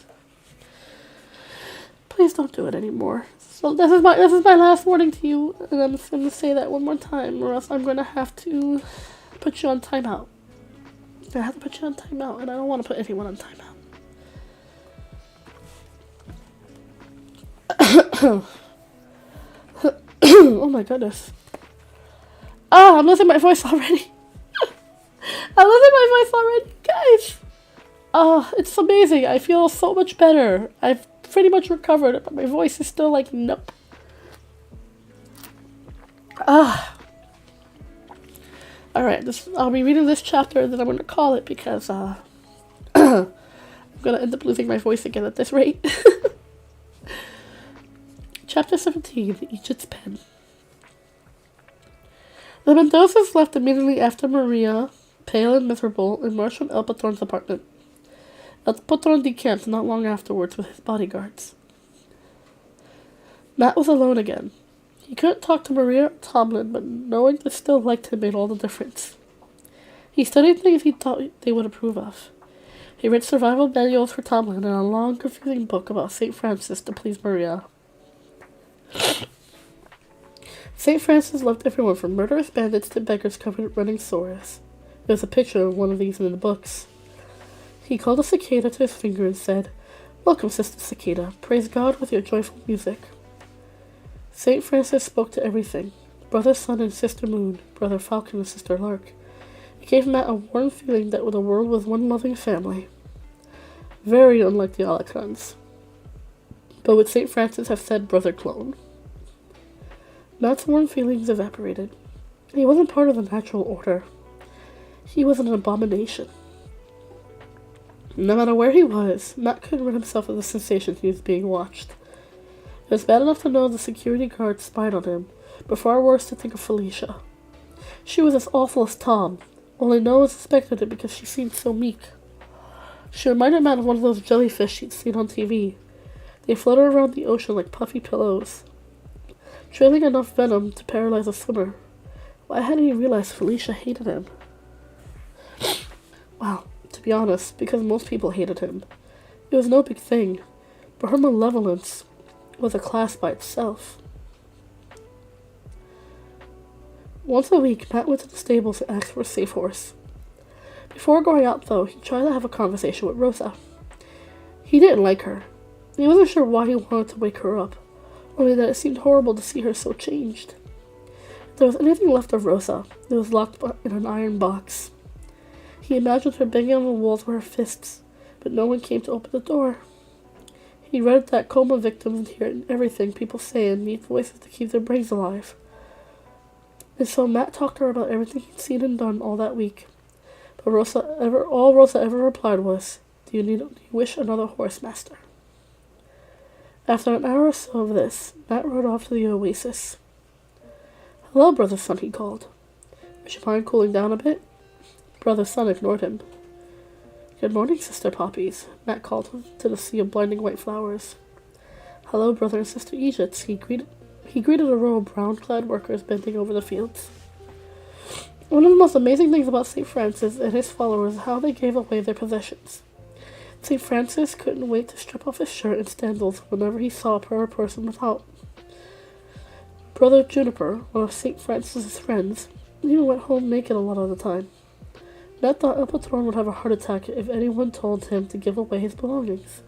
don't do it anymore. So this is my last warning to you, and I'm just gonna say that one more time, or else I'm gonna have to put you on timeout. I have to put you on timeout, and I don't want to put anyone on timeout. Oh my goodness. I'm losing my voice already. Guys. It's amazing. I feel so much better. I've pretty much recovered, but my voice is still like, nope. Alright, I'll be reading this chapter, and then I'm going to call it, because, I'm going to end up losing my voice again at this rate. Chapter 17, Each Its Pen. The Mendozas left immediately after Maria, pale and miserable, emerged from El Patron's apartment. El Patron decamped not long afterwards with his bodyguards. Matt was alone again. He couldn't talk to Maria or Tomlin, but knowing they still liked him made all the difference. He studied things he thought they would approve of. He read survival manuals for Tomlin and a long, confusing book about St. Francis to please Maria. St. Francis loved everyone from murderous bandits to beggars covered in running sores. There was a picture of one of these in the books. He called a cicada to his finger and said, Welcome, Sister Cicada. Praise God with your joyful music. St. Francis spoke to everything. Brother Sun and Sister Moon, Brother Falcon and Sister Lark. It gave Matt a warm feeling that the world was one loving family. Very unlike the Alicans. But would St. Francis have said Brother Clone? Matt's warm feelings evaporated. He wasn't part of the natural order. He was an abomination. No matter where he was, Matt couldn't rid himself of the sensation he was being watched. It was bad enough to know the security guard spied on him, but far worse to think of Felicia. She was as awful as Tom, only no one suspected it because she seemed so meek. She reminded Matt of one of those jellyfish he'd seen on TV. They floated around the ocean like puffy pillows, trailing enough venom to paralyze a swimmer. Why hadn't he realized Felicia hated him? Well, to be honest, because most people hated him. It was no big thing, but her malevolence was a class by itself. Once a week, Matt went to the stables and asked for a safe horse. Before going out, though, he tried to have a conversation with Rosa. He didn't like her. He wasn't sure why he wanted to wake her up, only that it seemed horrible to see her so changed. If there was anything left of Rosa, it was locked in an iron box. He imagined her banging on the walls with her fists, but no one came to open the door. He read that coma victims hear everything people say and need voices to keep their brains alive. And so Matt talked to her about everything he'd seen and done all that week. But all Rosa ever replied was, Do you wish another horse, master? After an hour or so of this, Matt rode off to the oasis. Hello, Brother Sun, he called. Would you mind cooling down a bit? Brother Sun ignored him. Good morning, Sister Poppies, Matt called to the sea of blinding white flowers. Hello, Brother and Sister Egypts, he greeted a row of brown-clad workers bending over the fields. One of the most amazing things about St. Francis and his followers is how they gave away their possessions. St. Francis couldn't wait to strip off his shirt and sandals whenever he saw a poor person without. Brother Juniper, one of St. Francis's friends, even went home naked a lot of the time. Matt thought El Patron would have a heart attack if anyone told him to give away his belongings.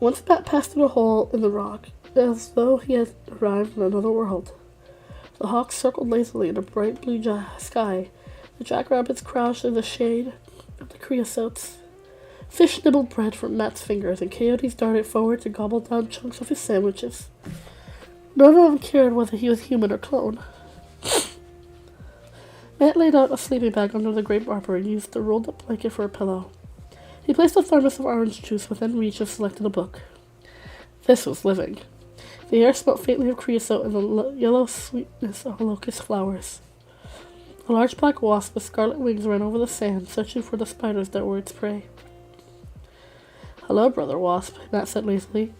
Once Matt passed through a hole in the rock, as though he had arrived in another world. The hawks circled lazily in a bright blue sky. The jackrabbits crouched in the shade of the creosotes. Fish nibbled bread from Matt's fingers, and coyotes darted forward to gobble down chunks of his sandwiches. None of them cared whether he was human or clone. Matt laid out a sleeping bag under the great arbor and used the rolled-up blanket for a pillow. He placed a thermos of orange juice within reach and selected a book. This was living. The air smelled faintly of creosote and the yellow sweetness of locust flowers. A large black wasp with scarlet wings ran over the sand, searching for the spiders that were its prey. Hello, Brother Wasp, Matt said lazily.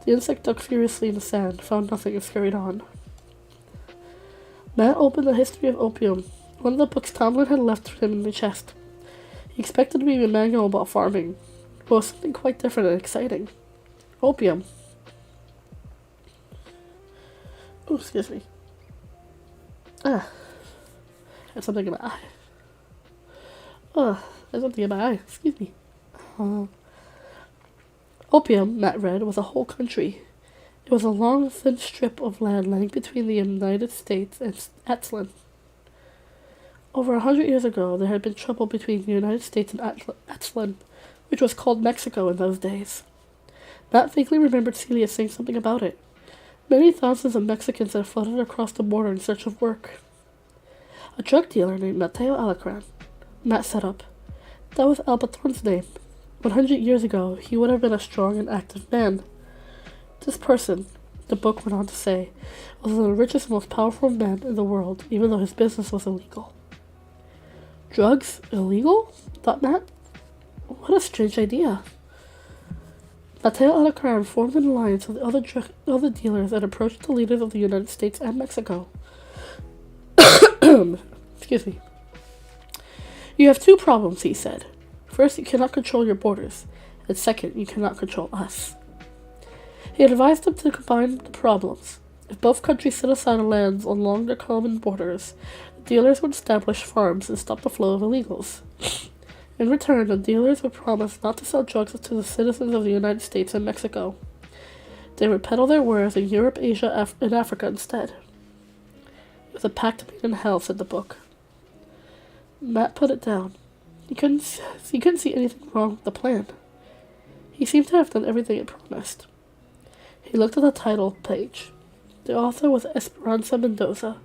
The insect dug furiously in the sand, found nothing, and scurried on. Matt opened the history of opium, one of the books Tomlin had left for him in the chest. He expected to read a manual about farming, but it was something quite different and exciting. Opium. Oh, excuse me. I had something in my eye. There's something in my eye. Excuse me. Opium, Matt read, was a whole country. It was a long, thin strip of land lying between the United States and Atlan. Over 100 years ago, there had been trouble between the United States and Atlan, which was called Mexico in those days. Matt vaguely remembered Celia saying something about it. Many thousands of Mexicans had flooded across the border in search of work. A drug dealer named Mateo Alacran, Matt set up. That was El Patron's name. 100 years ago, he would have been a strong and active man. This person, the book went on to say, was the richest and most powerful man in the world, even though his business was illegal. Drugs? Illegal? Thought Matt. What a strange idea. Mateo Alacran formed an alliance with other dealers and approached the leaders of the United States and Mexico. Excuse me. You have two problems, he said. First, you cannot control your borders, and second, you cannot control us. He advised them to combine the problems. If both countries set aside lands along their common borders, the dealers would establish farms and stop the flow of illegals. In return, the dealers would promise not to sell drugs to the citizens of the United States and Mexico. They would peddle their wares in Europe, Asia, and Africa instead. It was a pact made in hell, said the book. Matt put it down. He couldn't see anything wrong with the plan. He seemed to have done everything it promised. He looked at the title page. The author was Esperanza Mendoza,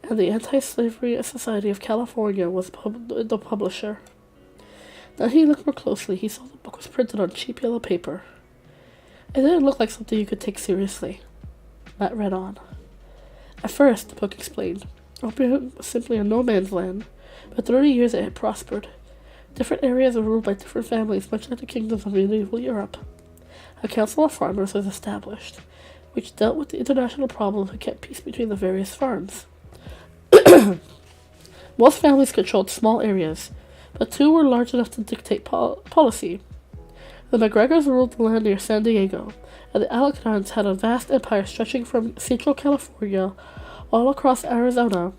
and the Anti-Slavery Society of California was the publisher. Then he looked more closely. He saw the book was printed on cheap yellow paper. It didn't look like something you could take seriously. Matt read on. At first, the book explained, opium was simply a no-man's land. For 30 years it had prospered. Different areas were ruled by different families, much like the kingdoms of medieval Europe. A council of farmers was established, which dealt with the international problems and kept peace between the various farms. Most families controlled small areas, but two were large enough to dictate policy. The McGregors ruled the land near San Diego, and the Alacrans had a vast empire stretching from central California all across Arizona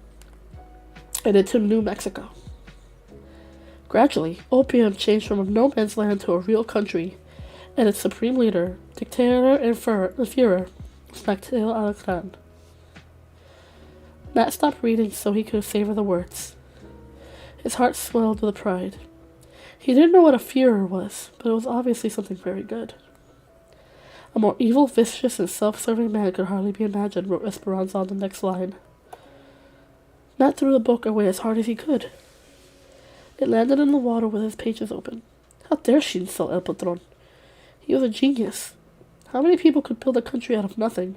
and into New Mexico. Gradually, opium changed from a no-man's land to a real country, and its supreme leader, dictator and Führer, was Mateo Alacran. Matt stopped reading so he could savor the words. His heart swelled with pride. He didn't know what a Führer was, but it was obviously something very good. A more evil, vicious, and self-serving man could hardly be imagined, wrote Esperanza on the next line. Matt threw the book away as hard as he could. It landed in the water with its pages open. How dare she insult El Patron? He was a genius. How many people could build a country out of nothing,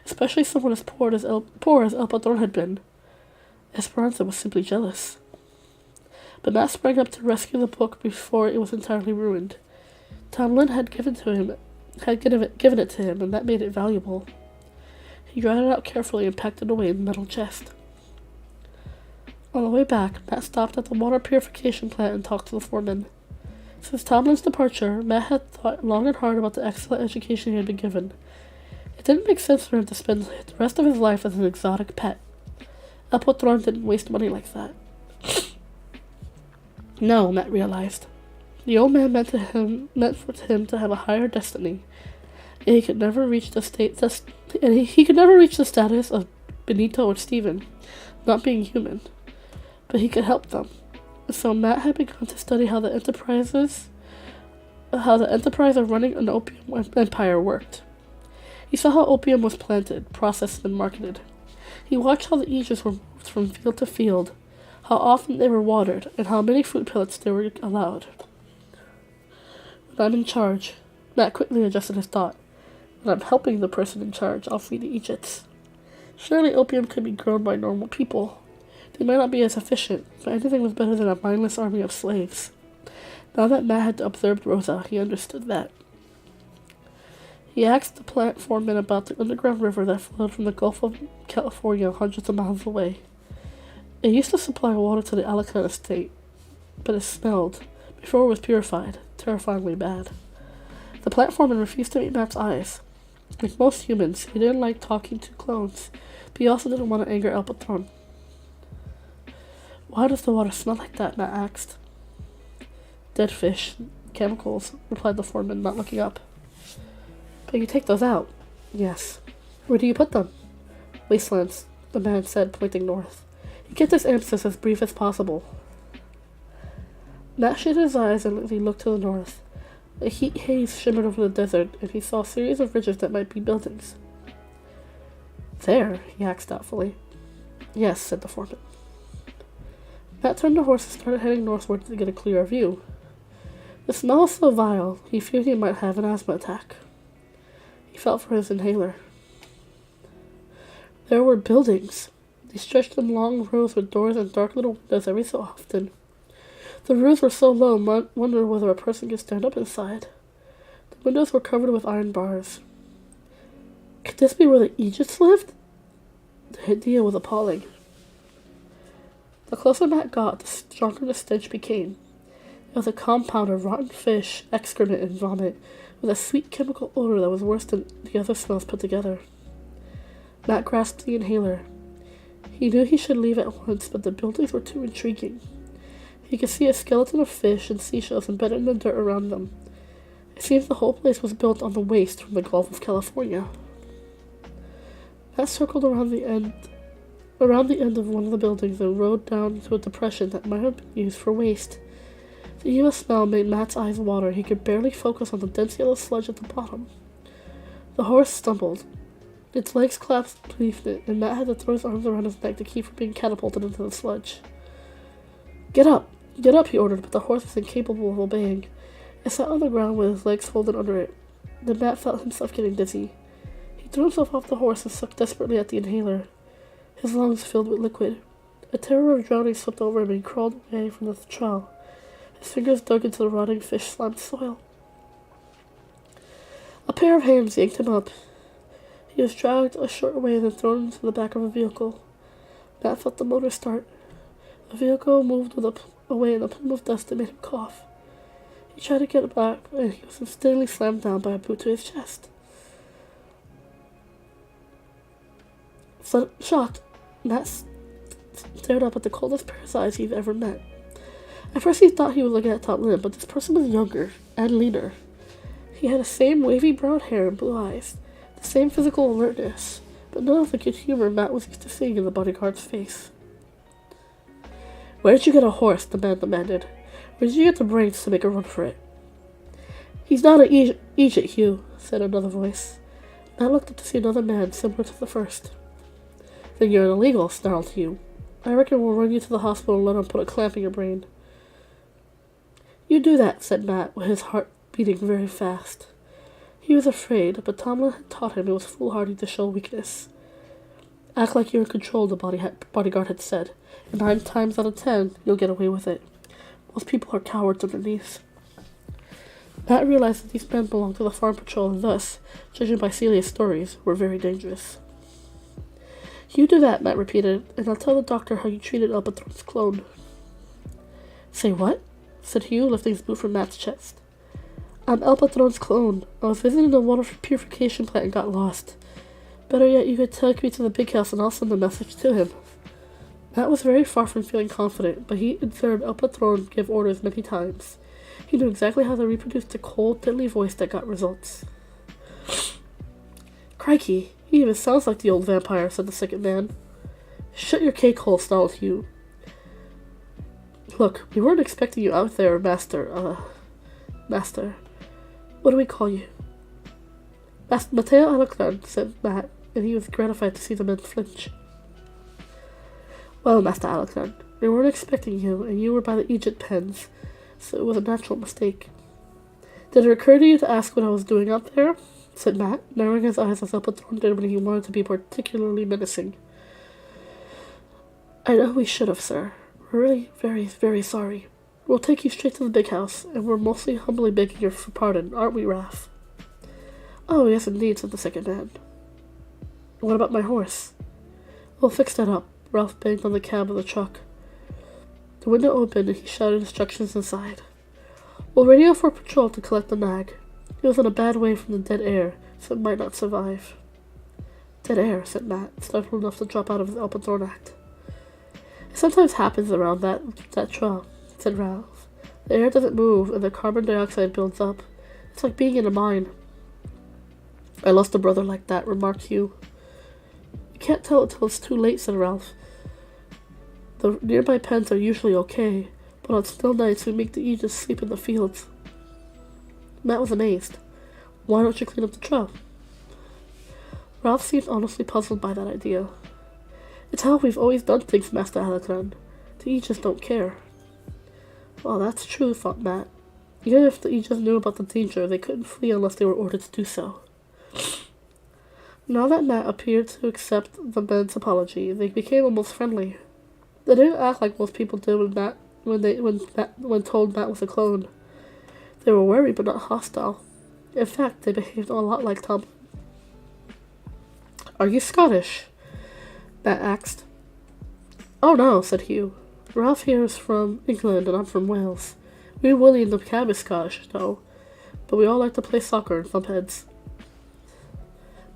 especially someone as poor as El Patron had been? Esperanza was simply jealous. but Matt sprang up to rescue the book before it was entirely ruined. Tomlin had given it to him, and that made it valuable. He dried it out carefully and packed it away in the metal chest. On the way back, Matt stopped at the water purification plant and talked to the foreman. Since Tomlin's departure, Matt had thought long and hard about the excellent education he had been given. It didn't make sense for him to spend the rest of his life as an exotic pet. Applethorn didn't waste money like that. No, Matt realized. The old man meant for him to have a higher destiny, and he could never reach the status of Benito or Steven, not being human. But he could help them. So Matt had begun to study how the enterprise of running an opium empire worked. He saw how opium was planted, processed, and marketed. He watched how the Aegis were moved from field to field, how often they were watered, and how many food pellets they were allowed. When I'm in charge, Matt quickly adjusted his thought. When I'm helping the person in charge, I'll feed the Aegis. Surely opium could be grown by normal people. They might not be as efficient, but anything was better than a mindless army of slaves. Now that Matt had observed Rosa, he understood that. He asked the plant foreman about the underground river that flowed from the Gulf of California hundreds of miles away. It used to supply water to the Alakan estate, but it smelled, before it was purified, terrifyingly bad. The plant foreman refused to meet Matt's eyes. Like most humans, he didn't like talking to clones, but he also didn't want to anger Alpatron. Why does the water smell like that? Matt asked. Dead fish, chemicals, replied the foreman, not looking up. But you take those out. Yes. Where do you put them? Wastelands, the man said, pointing north. He kept his answers as brief as possible. Matt shut his eyes and he looked to the north. A heat haze shimmered over the desert, and he saw a series of ridges that might be buildings. There? He asked doubtfully. Yes, said the foreman. Matt turned the horse and started heading northward to get a clearer view. The smell was so vile, he feared he might have an asthma attack. He felt for his inhaler. There were buildings. They stretched in long rows with doors and dark little windows every so often. The roofs were so low, Matt wondered whether a person could stand up inside. The windows were covered with iron bars. Could this be where the Aegis lived? The idea was appalling. The closer Matt got, the stronger the stench became. It was a compound of rotten fish, excrement, and vomit, with a sweet chemical odor that was worse than the other smells put together. Matt grasped the inhaler. He knew he should leave at once, but the buildings were too intriguing. He could see a skeleton of fish and seashells embedded in the dirt around them. It seems the whole place was built on the waste from the Gulf of California. Matt circled around the end of one of the buildings and rode down to a depression that might have been used for waste. The evil smell made Matt's eyes water. He could barely focus on the dense yellow sludge at the bottom. The horse stumbled. Its legs collapsed beneath it, and Matt had to throw his arms around his neck to keep from being catapulted into the sludge. Get up! Get up, he ordered, but the horse was incapable of obeying. It sat on the ground with his legs folded under it. Then Matt felt himself getting dizzy. He threw himself off the horse and sucked desperately at the inhaler. His lungs filled with liquid. A terror of drowning swept over him and he crawled away from the trail. His fingers dug into the rotting fish-slimed soil. A pair of hands yanked him up. He was dragged a short way and then thrown into the back of a vehicle. Matt felt the motor start. The vehicle moved away in a plume of dust that made him cough. He tried to get back, and he was instantly slammed down by a boot to his chest. Shocked, Matt stared up at the coldest pair of eyes he'd ever met. At first he thought he was looking at Tomlin, but this person was younger and leaner. He had the same wavy brown hair and blue eyes, the same physical alertness, but none of the good humor Matt was used to seeing in the bodyguard's face. Where did you get a horse? The man demanded. Where did you get the brains to make a run for it? He's not an Egypt, Hugh, said another voice. Matt looked up to see another man similar to the first. Then you're an illegal, snarled Hugh. I reckon we'll run you to the hospital and let him put a clamp in your brain. You do that, said Matt, with his heart beating very fast. He was afraid, but Tomlin had taught him it was foolhardy to show weakness. Act like you're in control, the bodyguard had said, and 9 times out of 10, you'll get away with it. Most people are cowards underneath. Matt realized that these men belonged to the farm patrol and thus, judging by Celia's stories, were very dangerous. You do that, Matt repeated, and I'll tell the doctor how you treated Albatron's clone. Say what? Said Hugh, lifting his boot from Matt's chest. I'm Albatron's clone. I was visiting the water purification plant and got lost. Better yet, you could take me to the big house and I'll send a message to him. Matt was very far from feeling confident, but he observed Albatron give orders many times. He knew exactly how to reproduce the cold, deadly voice that got results. Crikey, he even sounds like the old vampire, said the second man. Shut your cake hole, snarled Hugh. Look, we weren't expecting you out there, Master. What do we call you? Mateo Alacran, said Matt, and he was gratified to see the men flinch. Well, Master Alacran, we weren't expecting you, and you were by the Egypt pens, so it was a natural mistake. Did it occur to you to ask what I was doing up there? Said Matt, narrowing his eyes as Albatron did when he wanted to be particularly menacing. I know we should have, sir. We're really very, very sorry. We'll take you straight to the big house, and we're mostly humbly begging your pardon, aren't we, Raph? Oh, yes, indeed, said the second man. What about my horse? We'll fix that up. Ralph banged on the cab of the truck. The window opened, and he shouted instructions inside. We'll radio for patrol to collect the nag. It was in a bad way from the dead air, so it might not survive. Dead air, said Matt, startled enough to drop out of his Albatron act. It sometimes happens around that trail, said Ralph. The air doesn't move, and the carbon dioxide builds up. It's like being in a mine. I lost a brother like that, remarked Hugh. You can't tell until it's too late, said Ralph. The nearby pens are usually okay, but on still nights we make the Aegis sleep in the fields. Matt was amazed. Why don't you clean up the trail? Ralph seemed honestly puzzled by that idea. It's how we've always done things, Master Alacran. The Aegis don't care. Well, that's true, thought Matt. Even if the Aegis knew about the danger, they couldn't flee unless they were ordered to do so. Now that Matt appeared to accept the men's apology, they became almost friendly. They didn't act like most people did when told Matt was a clone. They were worried but not hostile. In fact, they behaved a lot like Tom. Are you Scottish? Matt asked. Oh no, said Hugh. Ralph here is from England and I'm from Wales. We Willie in the cab is Scottish, though, but we all like to play soccer and thump heads.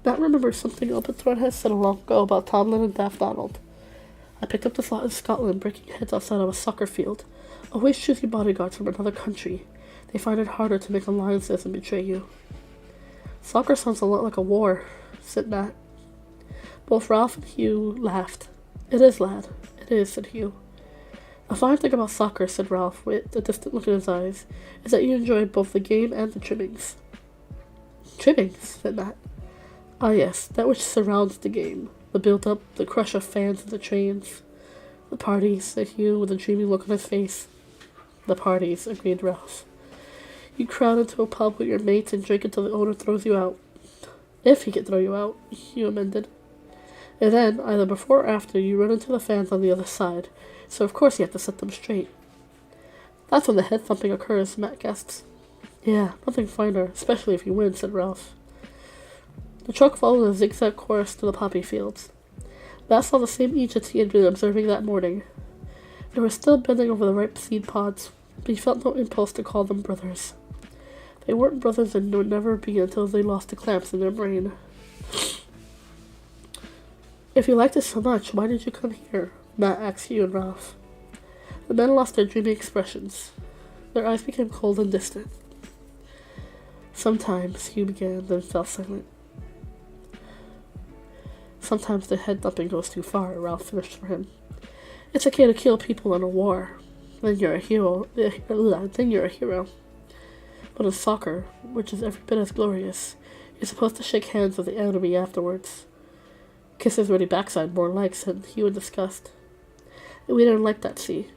Matt remembered something Albatron had said long ago about Tomlin and Daft Donald. I picked up this lot in Scotland, breaking heads outside of a soccer field. Always choose your bodyguards from another country. They find it harder to make alliances and betray you. Soccer sounds a lot like a war, said Matt. Both Ralph and Hugh laughed. It is, lad. It is, said Hugh. A fine thing about soccer, said Ralph, with a distant look in his eyes, is that you enjoy both the game and the trimmings. Trimmings, said Matt. Ah yes, that which surrounds the game. The build-up, the crush of fans and the trains. The parties, said Hugh with a dreamy look on his face. The parties, agreed Ralph. You crowd into a pub with your mates and drink until the owner throws you out. If he can throw you out, Hugh amended. And then, either before or after, you run into the fans on the other side, so of course you have to set them straight. That's when the head thumping occurs, Matt guessed. Yeah, nothing finer, especially if you win, said Ralph. The truck followed a zigzag course to the poppy fields. Matt saw the same Egypts he had been observing that morning. They were still bending over the ripe seed pods, but he felt no impulse to call them brothers. They weren't brothers and would never be until they lost the clamps in their brain. If you liked it so much, why did you come here? Matt asked Hugh and Ralph. The men lost their dreamy expressions. Their eyes became cold and distant. Sometimes, Hugh began, then fell silent. Sometimes the head thumping goes too far, Ralph finished for him. It's okay to kill people in a war. Then you're a hero. But in soccer, which is every bit as glorious, you're supposed to shake hands with the enemy afterwards. Kisses ready backside, more like, said Hugh in disgust. And we didn't like that, see?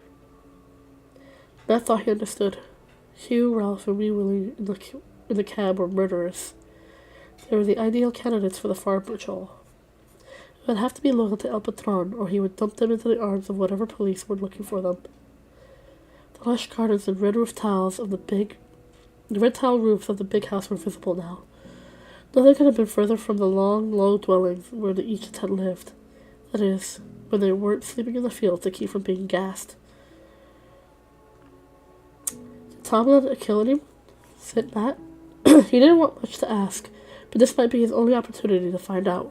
Matt thought he understood. Hugh, Ralph, and Wee Willie in the cab were murderers. They were the ideal candidates for the farm patrol. They would have to be loyal to Albatron, or he would dump them into the arms of whatever police were looking for them. The lush gardens and red red tile roofs of the big house were visible now. Nothing could have been further from the long, low dwellings where the Egypts had lived. That is, when they weren't sleeping in the fields to keep from being gassed. Did Tomlin kill anyone? Said Matt. He didn't want much to ask, but this might be his only opportunity to find out.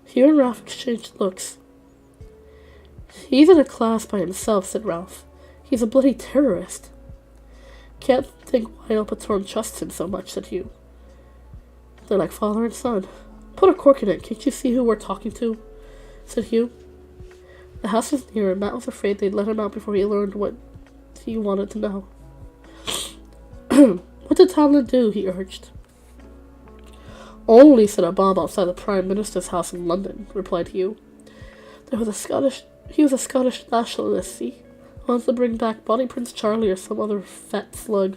Hugh and Ralph exchanged looks. He's in a class by himself, said Ralph. He's a bloody terrorist. Can't think why El Patron trusts him so much, said Hugh. They're like father and son. Put a cork in it. Can't you see who we're talking to? Said Hugh. The house was near, and Matt was afraid they'd let him out before he learned what he wanted to know. What did Tomlin do? He urged. Only set a bomb outside the Prime Minister's house in London, replied Hugh. He was a Scottish nationalist, see? Wants to bring back Bonnie Prince Charlie or some other fat slug.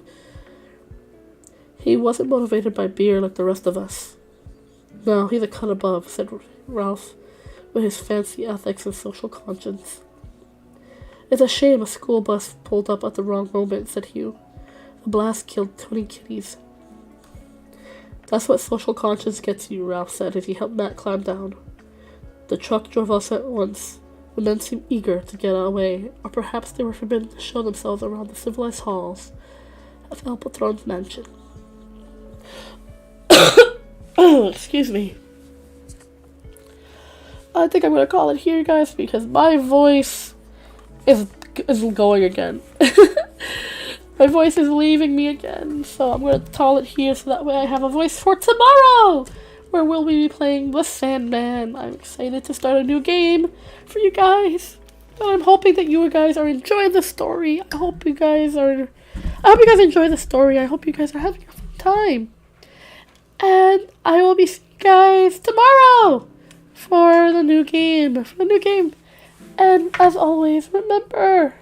He wasn't motivated by beer like the rest of us. No, he's a cut above, said Ralph, with his fancy ethics and social conscience. It's a shame a school bus pulled up at the wrong moment, said Hugh. The blast killed 20 kiddies. That's what social conscience gets you, Ralph said as he helped Matt climb down. The truck drove us at once. The men seemed eager to get away, or perhaps they were forbidden to show themselves around the civilized halls of El Patron's mansion. Oh, excuse me. I think I'm going to call it here, guys, because my voice is going again. My voice is leaving me again, so I'm going to call it here so that way I have a voice for tomorrow, where we'll be playing The Sandman. I'm excited to start a new game for you guys. And I'm hoping that you guys are enjoying the story. I hope you guys enjoy the story. I hope you guys are having a fun time. And I will be seeing you guys tomorrow for the new game. And as always, remember,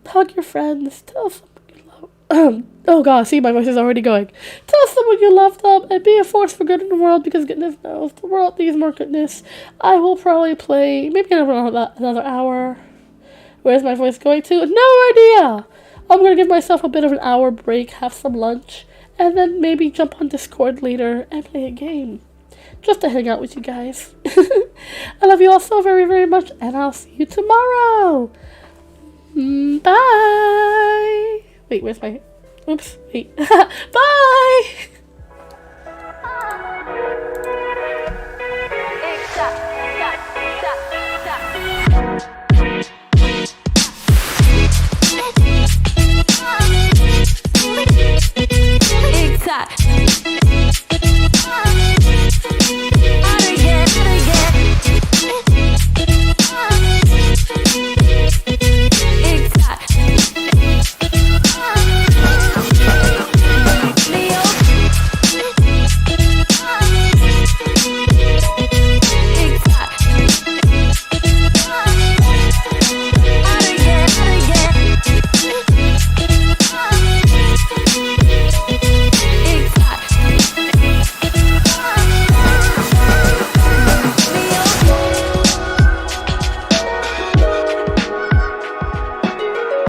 hug your friends. Tell someone you love. Oh god, see, my voice is already going. Tell someone you love them and be a force for good in the world, because goodness knows the world needs more goodness. I will probably play maybe another hour. Where's my voice going to? No idea. I'm gonna give myself a bit of an hour break, have some lunch, and then maybe jump on Discord later and play a game. Just to hang out with you guys. I love you all so very, very much, and I'll see you tomorrow. Bye. Wait, where's my... Oops. Wait. Bye.